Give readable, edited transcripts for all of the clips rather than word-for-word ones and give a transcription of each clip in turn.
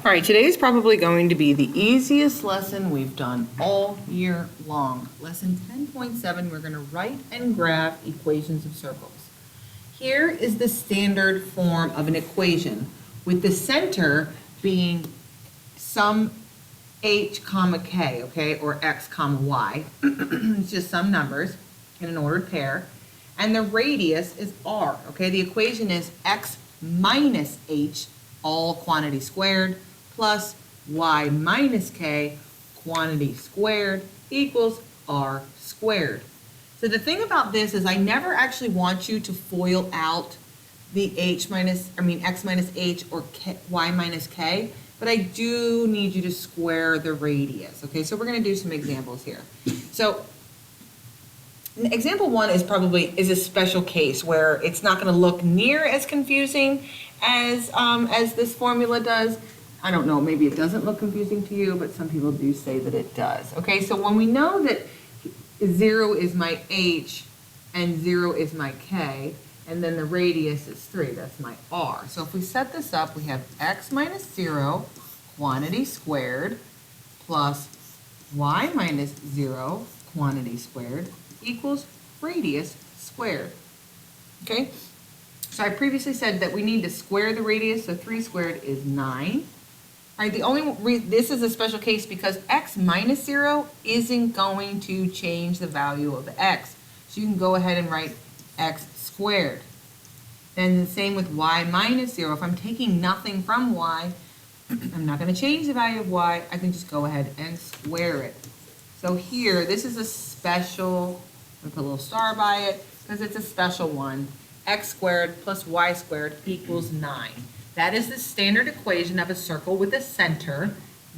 All right, today is probably going to be the easiest lesson we've done all year long. Lesson 10.7, we're going to write and graph equations of circles. Here is the standard form of an equation, with the center being some h comma k, okay, or x comma y. It's just some numbers in an ordered pair. And the radius is r, okay? The equation is x minus h, all quantity squared, plus y minus k, quantity squared, equals r squared. So the thing about this is I never actually want you to FOIL out the x minus h or y minus k, but I do need you to square the radius, okay? So we're gonna do some examples here. So example 1 is a special case where it's not gonna look near as confusing as this formula does. I don't know, maybe it doesn't look confusing to you, but some people do say that it does. Okay, so when we know that 0 is my h and 0 is my k, and then the radius is 3, that's my r. So if we set this up, we have x minus 0, quantity squared, plus y minus 0, quantity squared, equals radius squared. Okay, so I previously said that we need to square the radius, so 3 squared is 9. All right, this is a special case because x minus 0 isn't going to change the value of x. So you can go ahead and write x squared. And the same with y minus 0. If I'm taking nothing from y, I'm not going to change the value of y. I can just go ahead and square it. So here, this is a special, I'm going to put a little star by it because it's a special one. X squared plus y squared equals 9. That is the standard equation of a circle with a center,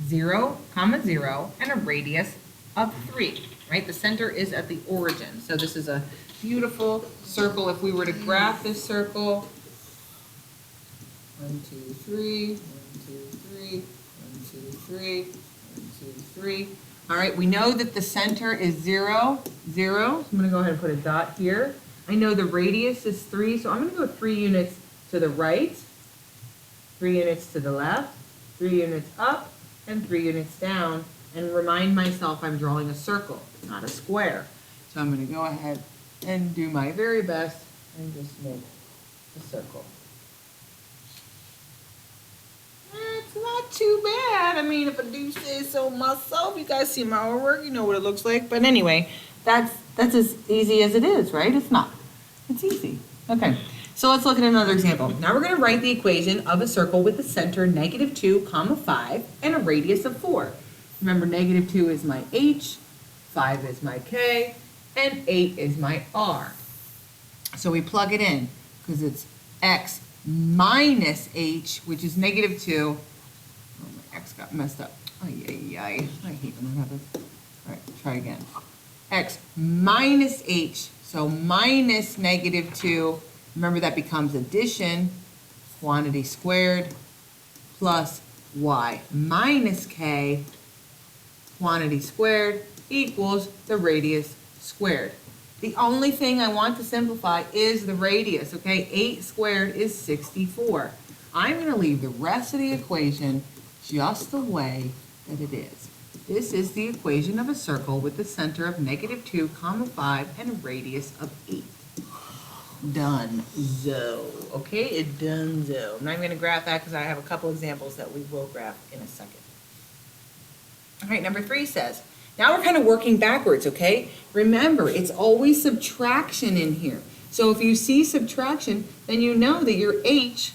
0, 0, and a radius of 3, right? The center is at the origin. So this is a beautiful circle. If we were to graph this circle, 1, 2, 3, 1, 2, 3, 1, 2, 3, 1, 2, 3. All right, we know that the center is 0, 0. So I'm going to go ahead and put a dot here. I know the radius is 3, so I'm going to go 3 units to the right, 3 units to the left, 3 units up, and 3 units down, and remind myself I'm drawing a circle, not a square. So I'm going to go ahead and do my very best and just make a circle. It's not too bad. I mean, if I do say so myself, you guys see my artwork, you know what it looks like. But anyway, that's as easy as it is, right? It's not. It's easy. Okay. So let's look at another example. Now we're going to write the equation of a circle with a center -2, 5, and a radius of 4. Remember, -2 is my h, 5 is my k, and 8 is my r. So we plug it in because it's x minus h, which is -2. Oh, my x got messed up. Ay, ay, ay. I hate when that happens. All right, try again. X minus h, so minus -2. Remember, that becomes addition, quantity squared, plus y minus k, quantity squared, equals the radius squared. The only thing I want to simplify is the radius, okay? 8 squared is 64. I'm going to leave the rest of the equation just the way that it is. This is the equation of a circle with the center of -2, 5, and a radius of 8. Donezo. Okay, donezo. I'm not going to graph that because I have a couple examples that we will graph in a second. All right, number 3 says, now we're kind of working backwards, okay? Remember, it's always subtraction in here. So if you see subtraction, then you know that your h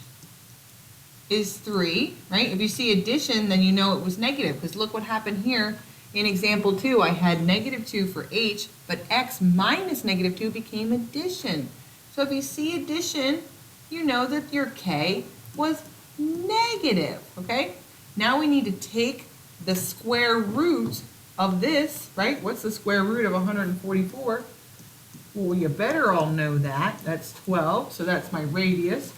is 3, right? If you see addition, then you know it was negative, because look what happened here. In example 2, I had -2 for h, but x minus -2 became addition. So if you see addition, you know that your k was negative, okay? Now we need to take the square root of this, right? What's the square root of 144? Well, you better all know that. That's 12, so that's my radius.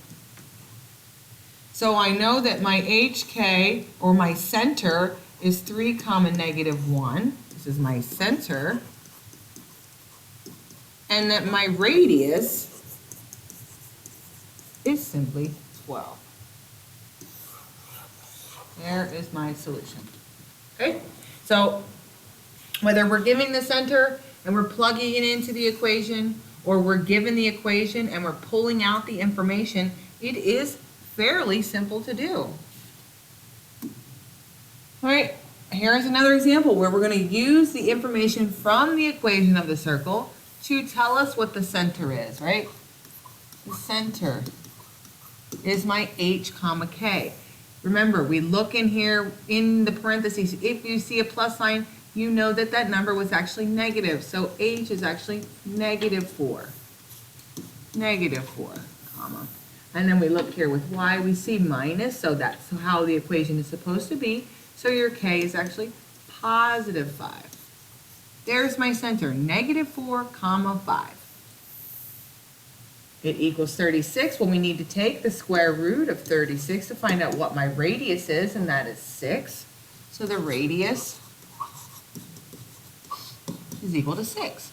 So I know that my hk, or my center, is 3, -1. This is my center. And that my radius is simply 12. There is my solution. Okay, so whether we're giving the center and we're plugging it into the equation, or we're given the equation and we're pulling out the information, it is fairly simple to do. All right, here's another example where we're going to use the information from the equation of the circle to tell us what the center is, right? The center is my h comma k. Remember, we look in here in the parentheses. If you see a plus sign, you know that that number was actually negative. So h is actually -4. -4, comma. And then we look here with y, we see minus, so that's how the equation is supposed to be. So your k is actually +5. There's my center, -4, comma 5. It equals 36. Well, we need to take the square root of 36 to find out what my radius is, and that is 6. So the radius is equal to 6.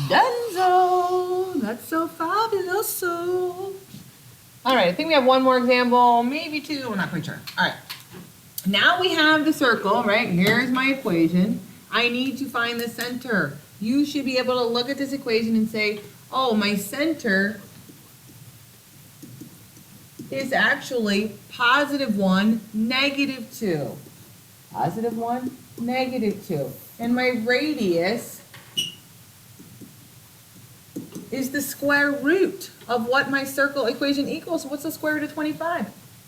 Donezo! That's so fabulous. All right, I think we have one more example, maybe two, I'm not quite sure. All right, now we have the circle, right? Here's my equation. I need to find the center. You should be able to look at this equation and say, oh, my center is actually +1, -2. +1, -2. And my radius is the square root of what my circle equation equals. What's the square root of 25?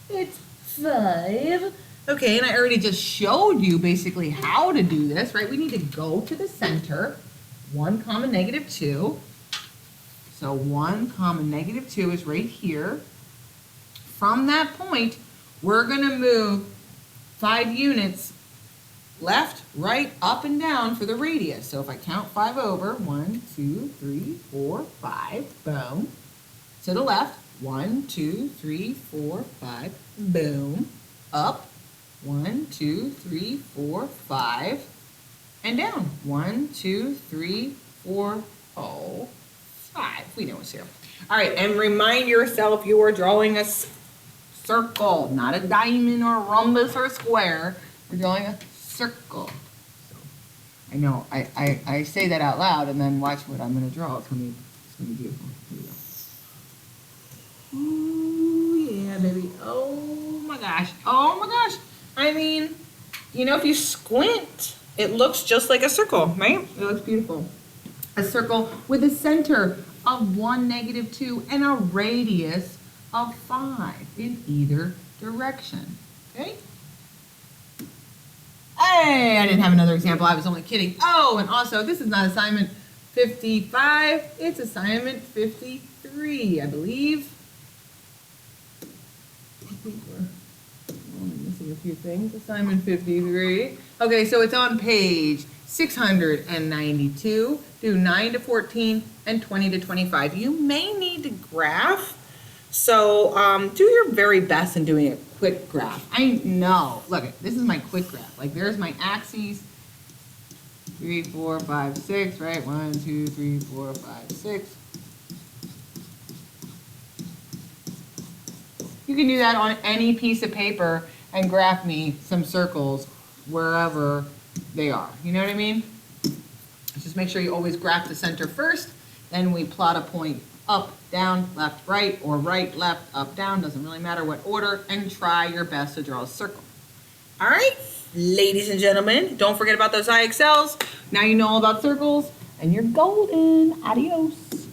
It's 5. Okay, and I already just showed you basically how to do this, right? We need to go to the center, 1 comma -2. So 1 comma -2 is right here. From that point, we're going to move 5 units left, right, up, and down for the radius. So if I count 5 over, 1, 2, 3, 4, 5, boom. To the left, 1, 2, 3, 4, 5, boom. Up, 1, 2, 3, 4, 5, and down. 1, 2, 3, 4, 5. We know it's here. All right, and remind yourself you are drawing a circle, not a diamond or a rhombus or a square. We're drawing a circle. I know, I say that out loud, and then watch what I'm going to draw. It's going to be beautiful. Here we go. Ooh, yeah, baby. Oh my gosh. Oh my gosh. I mean, you know, if you squint, it looks just like a circle, right? It looks beautiful. A circle with a center of 1, -2, and a radius of 5 in either direction. Okay? Hey, I didn't have another example. I was only kidding. Oh, and also, this is not assignment 55. It's assignment 53, I believe. I think we're only missing a few things. Assignment 53. Okay, so it's on page 692. Do 9 to 14 and 20 to 25. You may need to graph. So do your very best in doing a quick graph. I know. Look, this is my quick graph. Like, there's my axes. 3, 4, 5, 6, right? 1, 2, 3, 4, 5, 6. You can do that on any piece of paper and graph me some circles wherever they are. You know what I mean? Just make sure you always graph the center first. Then we plot a point up, down, left, right, or right, left, up, down. Doesn't really matter what order. And try your best to draw a circle. All right, ladies and gentlemen, don't forget about those IXLs. Now you know all about circles, and you're golden. Adios.